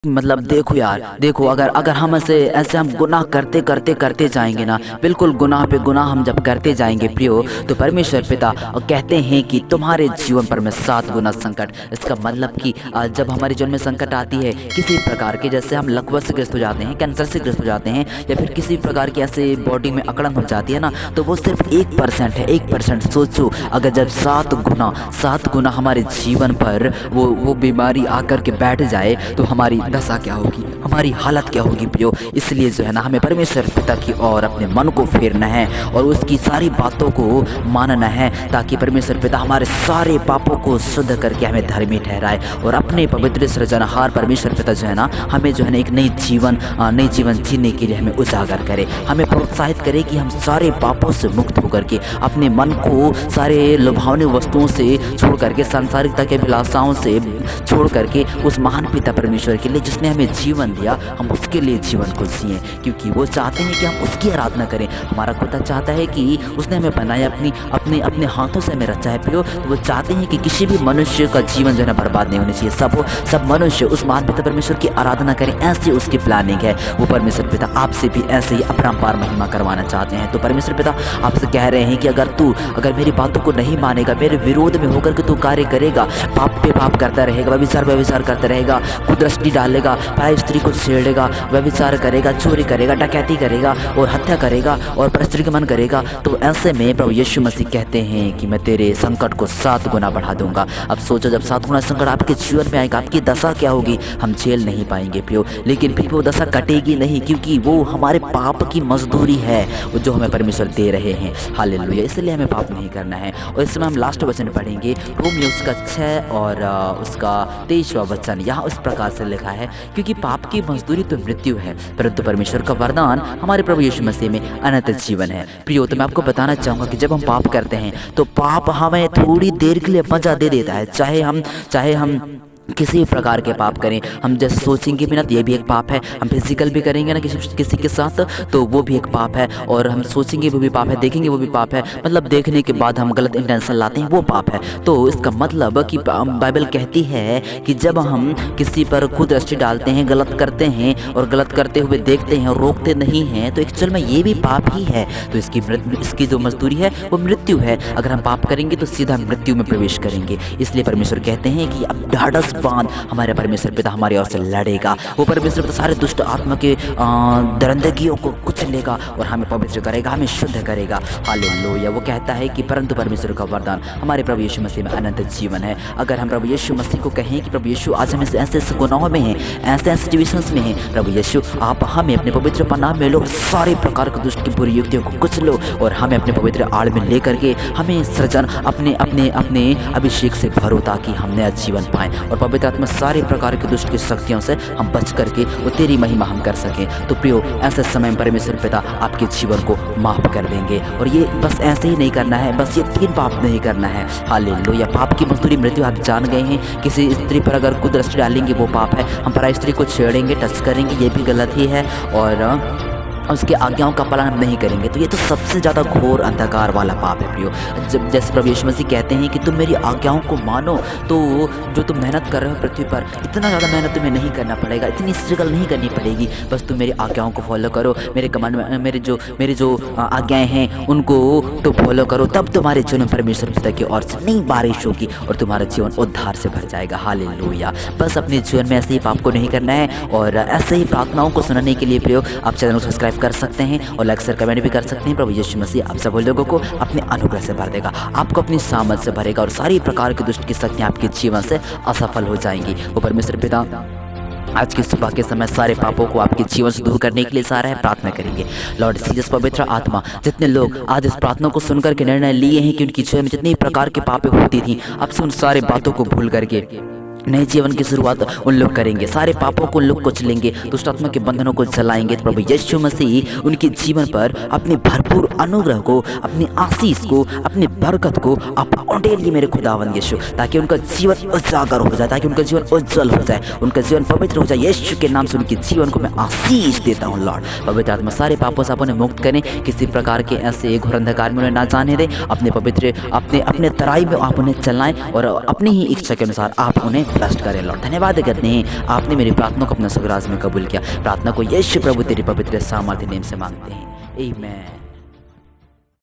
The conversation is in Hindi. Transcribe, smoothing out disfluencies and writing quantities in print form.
मतलब देखो यार, देखो अगर अगर हम ऐसे हम गुनाह करते करते करते जाएंगे ना, बिल्कुल गुनाह पे गुनाह हम जब करते जाएंगे प्रियो, तो परमेश्वर पिता कहते हैं कि तुम्हारे जीवन पर मैं 7 गुना संकट। इसका मतलब कि जब हमारे जीवन में संकट आती है किसी प्रकार के, जैसे हम लकवा से ग्रस्त हो जाते हैं, कैंसर से ग्रस्त हो जाते हैं, या फिर किसी प्रकार की ऐसे बॉडी में अकड़न हो जाती है ना, तो वो सिर्फ 1% है। 1% सोचो, अगर जब 7 गुना हमारे जीवन पर वो बीमारी आकर के बैठ जाए तो हमारी दशा क्या होगी, हमारी हालत क्या होगी प्रियो। इसलिए जो है ना, हमें परमेश्वर पिता की ओर अपने मन को फेरना है और उसकी सारी बातों को मानना है, ताकि परमेश्वर पिता हमारे सारे पापों को शुद्ध करके हमें धर्मी ठहराए और अपने पवित्र सृजनहार परमेश्वर पिता जो है ना, हमें जो है ना एक नई जीवन जीने के लिए हमें उजागर करे, हमें प्रोत्साहित करे कि हम सारे पापों से मुक्त होकर के अपने मन को सारे लुभावनी वस्तुओं से छोड़ करके, सांसारिकता के अभिलाषाओं से छोड़ करके उस महान पिता परमेश्वर के लिए जिसने हमें जीवन दिया, हम उसके लिए जीवन को जिए, क्योंकि वो चाहते हैं कि हम उसकी आराधना करें। हमारा खुदा चाहता है कि उसने हमें बनाया, अपने हाथों से हमें रचा है प्रियो। तो वो चाहते हैं कि किसी भी मनुष्य का जीवन जो है बर्बाद नहीं होनी चाहिए, सब मनुष्य उस महान पिता परमेश्वर की आराधना करें, ऐसी उसकी प्लानिंग है। वो परमेश्वर पिता आपसे भी ऐसे ही अपरंपार महिमा करवाना चाहते हैं। तो परमेश्वर पिता आपसे कह रहे हैं कि अगर मेरी बातों को नहीं मानेगा, मेरे विरोध में होकर के तू कार्य करेगा, पाप पे पाप करता रहेगा, व्यभिचार करता रहेगा, कुदृष्टि डालेगा, पराई स्त्री को छेड़ेगा, व्यभिचार करेगा, चोरी करेगा, डकैती करेगा और हत्या करेगा और परस्त्री के मन करेगा, तो ऐसे में प्रभु यीशु मसीह कहते हैं कि मैं तेरे संकट को 7 गुना बढ़ा दूंगा। अब सोचो, जब 7 गुना संकट आपके जीवन में आएगा, आपकी दशा क्या होगी। हम झेल नहीं पाएंगे प्रियो, लेकिन फिर वो दशा कटेगी नहीं, क्योंकि वो हमारे पाप की मजदूरी है, वो जो हमें परमेश्वर दे रहे हैं। हालेलुया। इसलिए हमें पाप नहीं करना है। और इस समय हम लास्ट वचन पढ़ेंगे, रोमियो उसका 6 और उसका 23वां वचन। यहाँ उस प्रकार से लिखा है, क्योंकि पाप की मजदूरी तो मृत्यु है, परंतु परमेश्वर का वरदान हमारे प्रभु यीशु मसीह में अनंत जीवन है। प्रियो, तो मैं आपको बताना चाहूँगा कि जब हम पाप करते हैं तो पाप हमें थोड़ी देर के लिए मजा दे देता है, चाहे हम किसी प्रकार के पाप करें। हम जैसे सोचेंगे भी ना, तो ये भी एक पाप है। हम फिजिकल भी करेंगे ना किसी के साथ, तो वो भी एक पाप है। और हम सोचेंगे वो भी पाप है, देखेंगे वो भी पाप है, मतलब देखने के बाद हम गलत इंटेंशन लाते हैं, वो पाप है। तो इसका मतलब कि बाइबल कहती है कि जब हम किसी पर कुदृष्टि डालते हैं, गलत करते हैं और गलत करते हुए देखते हैं और रोकते नहीं हैं, तो एक्चुअल में ये भी पाप ही है। तो इसकी जो मजदूरी है वो मृत्यु है। अगर हम पाप करेंगे तो सीधा मृत्यु में प्रवेश करेंगे। इसलिए परमेश्वर कहते हैं कि अब ढाढ़स बांध, हमारे परमेश्वर पिता हमारी ओर से लड़ेगा। वो परमेश्वर पिता सारे दुष्ट आत्मा के दरंदगियों को कुचलेगा और हमें पवित्र करेगा, हमें शुद्ध करेगा। हालेलुया। वो कहता है कि परंतु परमेश्वर का वरदान हमारे प्रभु यीशु मसीह में अनंत जीवन है। अगर हम प्रभु यीशु मसीह को कहें कि प्रभु यीशु आज हम ऐसे गुनाहों में हैं, ऐसे सिचुएशंस में हैं, प्रभु यीशु आप हमें अपने पवित्र पनाह में लो, सारे प्रकार के दुष्ट की बुरी युक्तियों को कुचलो और हमें अपने पवित्र आड़ में लेकर के हमें सृजन अपने अभिषेक से भरो, ताकि हम नया जीवन पाएं और पवित्र आत्मा सारे प्रकार के दुष्ट की शक्तियों से हम बच करके वो तेरी महिमा हम कर सकें। तो प्रियो, ऐसे समय में परमेश्वर पिता आपके जीवन को माफ कर देंगे। और ये बस ऐसे ही नहीं करना है, बस ये 3 पाप नहीं करना है। हालेलुया। पाप की मजदूरी मृत्यु, आप जान गए हैं। किसी स्त्री पर अगर कुदृष्टि डालेंगे वो पाप है। हम पराई स्त्री को छेड़ेंगे, टच करेंगे, ये भी गलत ही है। और उसके आज्ञाओं का पालन नहीं करेंगे, तो ये तो सबसे ज़्यादा घोर अंधकार वाला पाप है प्रियो। जब जैसे प्रभु यीशु मसीह कहते हैं कि तुम मेरी आज्ञाओं को मानो, तो जो तुम मेहनत कर रहे हो पृथ्वी पर, इतना ज़्यादा मेहनत तुम्हें नहीं करना पड़ेगा, इतनी स्ट्रगल नहीं करनी पड़ेगी। बस तुम मेरी आज्ञाओं को फॉलो करो, मेरे कमांड में मेरे जो आज्ञाएँ हैं उनको तो फॉलो करो, तब तुम्हारे जीवन में परमेश्वर पिता की ओर से नई बारिश होगी और तुम्हारा जीवन उद्धार से भर जाएगा। हालेलुया। बस अपने जीवन में ऐसे ही पाप को नहीं करना है। और ऐसे ही प्रार्थनाओं को सुनने के लिए प्रियो, आप चैनल को सब्सक्राइब कर सकते हैं और लाइक शेयर कमेंट भी कर सकते हैं। प्रभु यीशु मसीह आप सब लोगों को अपने अनुग्रह से भर देगा, आपको अपनी सामर्थ से भरेगा और सारी प्रकार की दुष्ट की शक्तियां आपके जीवन से असफल हो जाएंगी। वो परमेश्वर पिता आज की सुबह के समय सारे पापों को आपके जीवन से दूर करने के लिए सारा है प्रार्थना करेंगे। लॉर्ड जीसस पवित्र आत्मा, जितने लोग आज इस प्रार्थना को सुनकर के निर्णय लिए हैं कि उनकी जीवन में जितनी प्रकार के पाप होती थी, अब से उन सारे बातों को भूल करके नए जीवन की शुरुआत उन लोग करेंगे, सारे पापों को उन लोग कुचलेंगे, दुष्ट आत्मा के बंधनों को जलाएंगे। तो प्रभु यीशु मसीह उनके जीवन पर अपने भरपूर अनुग्रह को, अपनी आशीष को, अपनी बरकत को आप उंडेलिए मेरे खुदावंद यीशु, ताकि उनका जीवन उजागर हो जाए, ताकि उनका जीवन उज्जवल हो जाए, उनका जीवन पवित्र हो जाए। यीशु के नाम से उनके जीवन को मैं आशीष देता हूँ। लॉर्ड पवित्र आत्मा सारे पापों से आप उन्हें मुक्त करें, किसी प्रकार के ऐसे घोर अंधकार में उन्हें ना जाने दें। अपने पवित्र अपने तराई में आप उन्हें चलाएं और अपनी ही इच्छा के अनुसार आप उन्हें ब्लेस्ड करे लॉर्ड। धन्यवाद करते हैं आपने मेरी प्रार्थना को अपना सगराज में कबूल किया। प्रार्थना को यीशु प्रभु तेरी पवित्र सामर्थ्य नेम से मांगते हैं, आमीन।